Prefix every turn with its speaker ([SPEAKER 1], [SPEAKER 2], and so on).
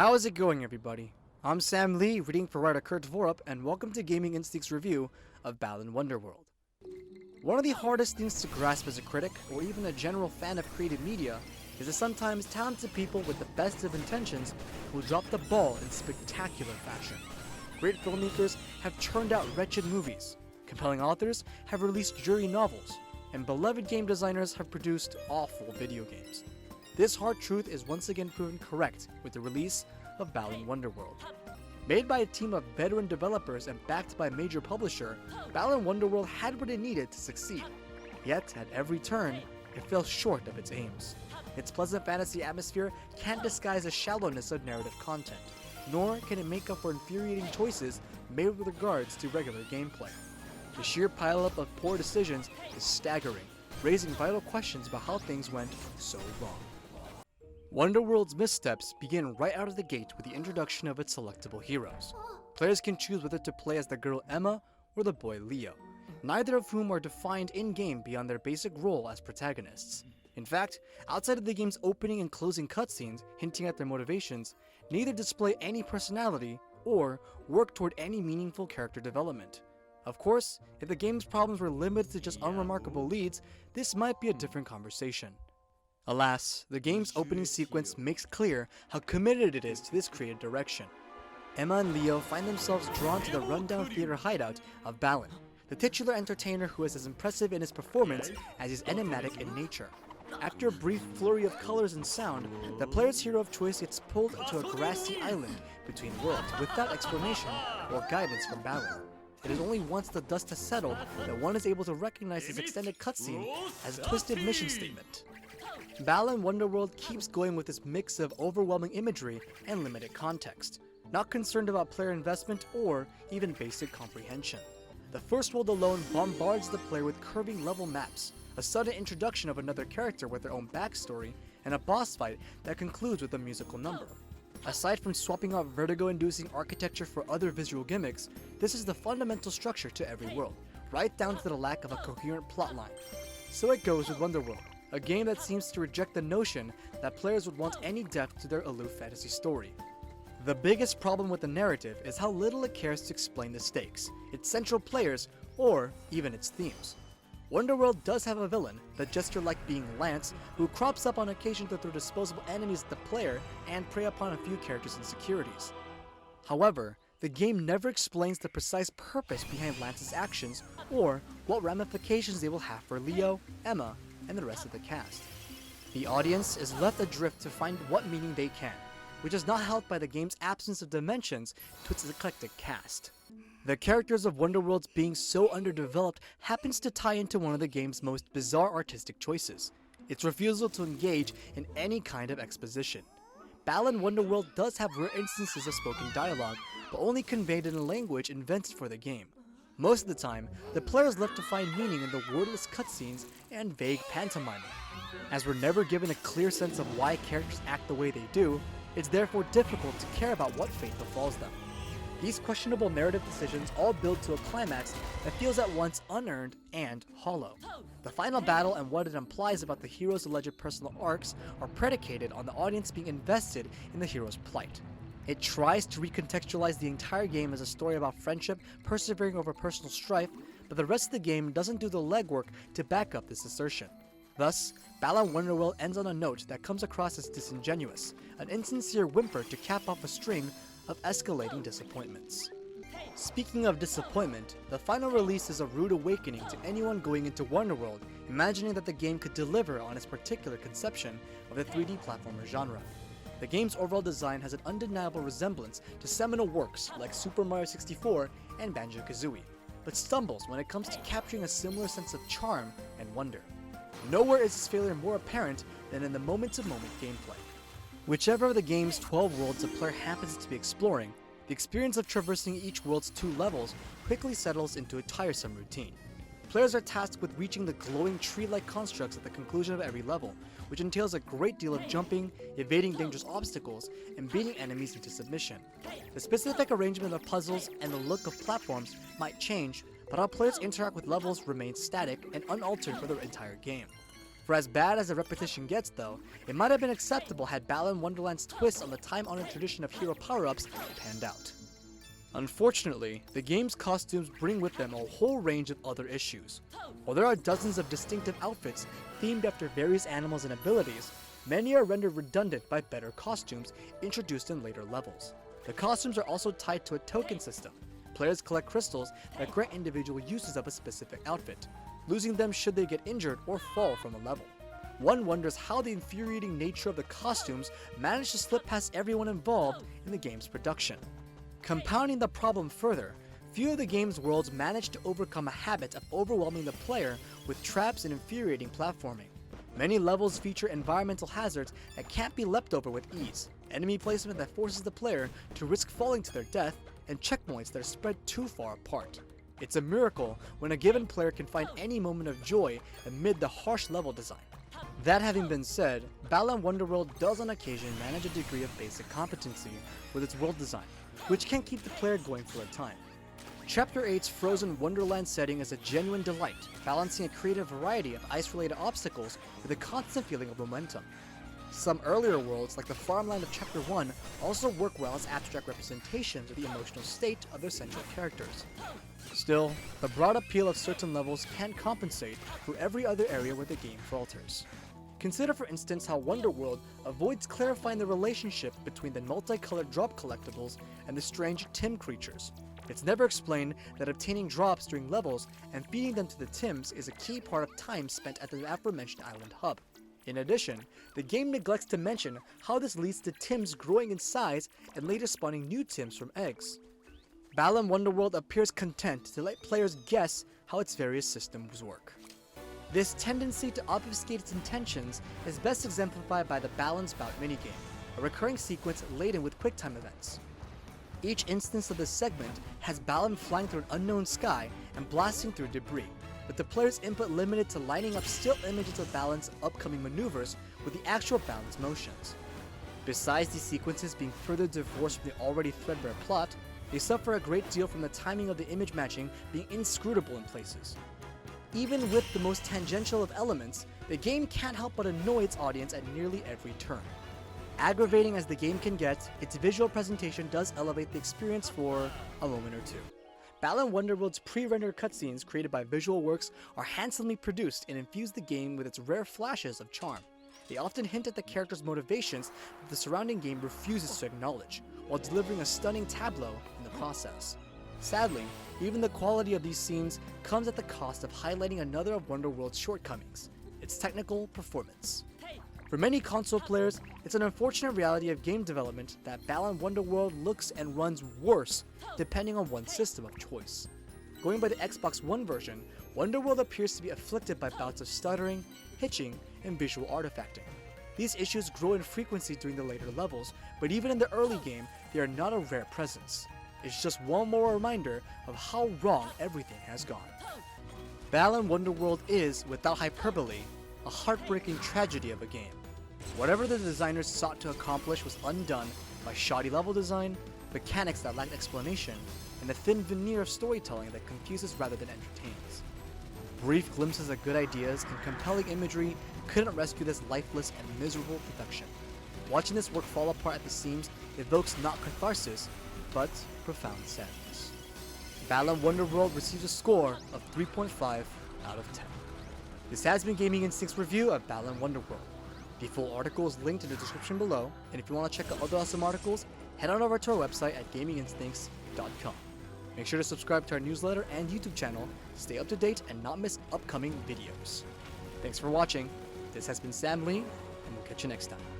[SPEAKER 1] How is it going, everybody? I'm Sam Lee, reading for writer Hvorup, and welcome to Gaming Instinct's review of Balan Wonderworld. One of the hardest things to grasp as a critic, or even a general fan of creative media, is that sometimes talented people with the best of intentions will drop the ball in spectacular fashion. Great filmmakers have churned out wretched movies, compelling authors have released dreary novels, and beloved game designers have produced awful video games. This hard truth is once again proven correct with the release of Balan Wonderworld. Made by a team of veteran developers and backed by a major publisher, Balan Wonderworld had what it needed to succeed. Yet, at every turn, it fell short of its aims. Its pleasant fantasy atmosphere can't disguise the shallowness of narrative content, nor can it make up for infuriating choices made with regards to regular gameplay. The sheer pileup of poor decisions is staggering, raising vital questions about how things went so wrong. Wonderworld's missteps begin right out of the gate with the introduction of its selectable heroes. Players can choose whether to play as the girl Emma or the boy Leo, neither of whom are defined in-game beyond their basic role as protagonists. In fact, outside of the game's opening and closing cutscenes hinting at their motivations, neither display any personality or work toward any meaningful character development. Of course, if the game's problems were limited to just unremarkable leads, this might be a different conversation. Alas, the game's opening sequence makes clear how committed it is to this creative direction. Emma and Leo find themselves drawn to the rundown theater hideout of Balan, the titular entertainer who is as impressive in his performance as he is enigmatic in nature. After a brief flurry of colors and sound, the player's hero of choice gets pulled to a grassy island between worlds without explanation or guidance from Balan. It is only once the dust has settled that one is able to recognize this extended cutscene as a twisted mission statement. Balan Wonderworld keeps going with this mix of overwhelming imagery and limited context, not concerned about player investment or even basic comprehension. The first world alone bombards the player with curving level maps, a sudden introduction of another character with their own backstory, and a boss fight that concludes with a musical number. Aside from swapping out vertigo-inducing architecture for other visual gimmicks, this is the fundamental structure to every world, right down to the lack of a coherent plotline. So it goes with Wonderworld, a game that seems to reject the notion that players would want any depth to their aloof fantasy story. The biggest problem with the narrative is how little it cares to explain the stakes, its central players, or even its themes. Wonderworld does have a villain, the jester-like being Lance, who crops up on occasion to throw disposable enemies at the player and prey upon a few characters' insecurities. However, the game never explains the precise purpose behind Lance's actions or what ramifications they will have for Leo, Emma, and the rest of the cast. The audience is left adrift to find what meaning they can, which is not helped by the game's absence of dimensions to its eclectic cast. The characters of Wonderworld's being so underdeveloped happens to tie into one of the game's most bizarre artistic choices, its refusal to engage in any kind of exposition. Balan Wonderworld does have rare instances of spoken dialogue, but only conveyed in a language invented for the game. Most of the time, the player is left to find meaning in the wordless cutscenes and vague pantomiming. As we're never given a clear sense of why characters act the way they do, it's therefore difficult to care about what fate befalls them. These questionable narrative decisions all build to a climax that feels at once unearned and hollow. The final battle and what it implies about the hero's alleged personal arcs are predicated on the audience being invested in the hero's plight. It tries to recontextualize the entire game as a story about friendship persevering over personal strife, but the rest of the game doesn't do the legwork to back up this assertion. Thus, Balan Wonderworld ends on a note that comes across as disingenuous, an insincere whimper to cap off a string of escalating disappointments. Speaking of disappointment, the final release is a rude awakening to anyone going into Wonderworld imagining that the game could deliver on its particular conception of the 3D platformer genre. The game's overall design has an undeniable resemblance to seminal works like Super Mario 64 and Banjo-Kazooie, but stumbles when it comes to capturing a similar sense of charm and wonder. Nowhere is this failure more apparent than in the moment-to-moment gameplay. Whichever of the game's 12 worlds a player happens to be exploring, the experience of traversing each world's 2 levels quickly settles into a tiresome routine. Players are tasked with reaching the glowing tree-like constructs at the conclusion of every level, which entails a great deal of jumping, evading dangerous obstacles, and beating enemies into submission. The specific arrangement of puzzles and the look of platforms might change, but how players interact with levels remains static and unaltered for the entire game. For as bad as the repetition gets though, it might have been acceptable had Balan Wonderland's twist on the time-honored tradition of hero power-ups panned out. Unfortunately, the game's costumes bring with them a whole range of other issues. While there are dozens of distinctive outfits themed after various animals and abilities, many are rendered redundant by better costumes introduced in later levels. The costumes are also tied to a token system. Players collect crystals that grant individual uses of a specific outfit, losing them should they get injured or fall from a level. One wonders how the infuriating nature of the costumes managed to slip past everyone involved in the game's production. Compounding the problem further, few of the game's worlds manage to overcome a habit of overwhelming the player with traps and infuriating platforming. Many levels feature environmental hazards that can't be leapt over with ease, enemy placement that forces the player to risk falling to their death, and checkpoints that are spread too far apart. It's a miracle when a given player can find any moment of joy amid the harsh level design. That having been said, Balan Wonderworld does on occasion manage a degree of basic competency with its world design, which can keep the player going for a time. Chapter 8's frozen Wonderland setting is a genuine delight, balancing a creative variety of ice-related obstacles with a constant feeling of momentum. Some earlier worlds, like the farmland of Chapter 1, also work well as abstract representations of the emotional state of their central characters. Still, the broad appeal of certain levels can compensate for every other area where the game falters. Consider for instance how Wonderworld avoids clarifying the relationship between the multicolored drop collectibles and the strange Tim creatures. It's never explained that obtaining drops during levels and feeding them to the Tims is a key part of time spent at the aforementioned island hub. In addition, the game neglects to mention how this leads to Tims growing in size and later spawning new Tims from eggs. Balan Wonderworld appears content to let players guess how its various systems work. This tendency to obfuscate its intentions is best exemplified by the Balance Bout minigame, a recurring sequence laden with QuickTime events. Each instance of this segment has Balan flying through an unknown sky and blasting through debris, with the player's input limited to lining up still images of Balan's upcoming maneuvers with the actual Balan's motions. Besides these sequences being further divorced from the already threadbare plot, they suffer a great deal from the timing of the image matching being inscrutable in places. Even with the most tangential of elements, the game can't help but annoy its audience at nearly every turn. Aggravating as the game can get, its visual presentation does elevate the experience for a moment or two. Balan Wonderworld's pre-rendered cutscenes created by Visual Works are handsomely produced and infuse the game with its rare flashes of charm. They often hint at the character's motivations that the surrounding game refuses to acknowledge, while delivering a stunning tableau in the process. Sadly, even the quality of these scenes comes at the cost of highlighting another of Wonderworld's shortcomings, its technical performance. For many console players, it's an unfortunate reality of game development that Balan Wonderworld looks and runs worse depending on one's system of choice. Going by the Xbox One version, Wonderworld appears to be afflicted by bouts of stuttering, hitching, and visual artifacting. These issues grow in frequency during the later levels, but even in the early game, they are not a rare presence. It's just one more reminder of how wrong everything has gone. Balan Wonderworld is, without hyperbole, a heartbreaking tragedy of a game. Whatever the designers sought to accomplish was undone by shoddy level design, mechanics that lacked explanation, and a thin veneer of storytelling that confuses rather than entertains. Brief glimpses of good ideas and compelling imagery couldn't rescue this lifeless and miserable production. Watching this work fall apart at the seams evokes not catharsis, but profound sadness. Balan Wonderworld receives a score of 3.5 out of 10. This has been Gaming Instinct's review of Balan Wonderworld. The full article is linked in the description below, and if you want to check out other awesome articles, head on over to our website at gaminginstincts.com. Make sure to subscribe to our newsletter and YouTube channel to stay up to date and not miss upcoming videos. Thanks for watching. This has been Sam Lee, and we'll catch you next time.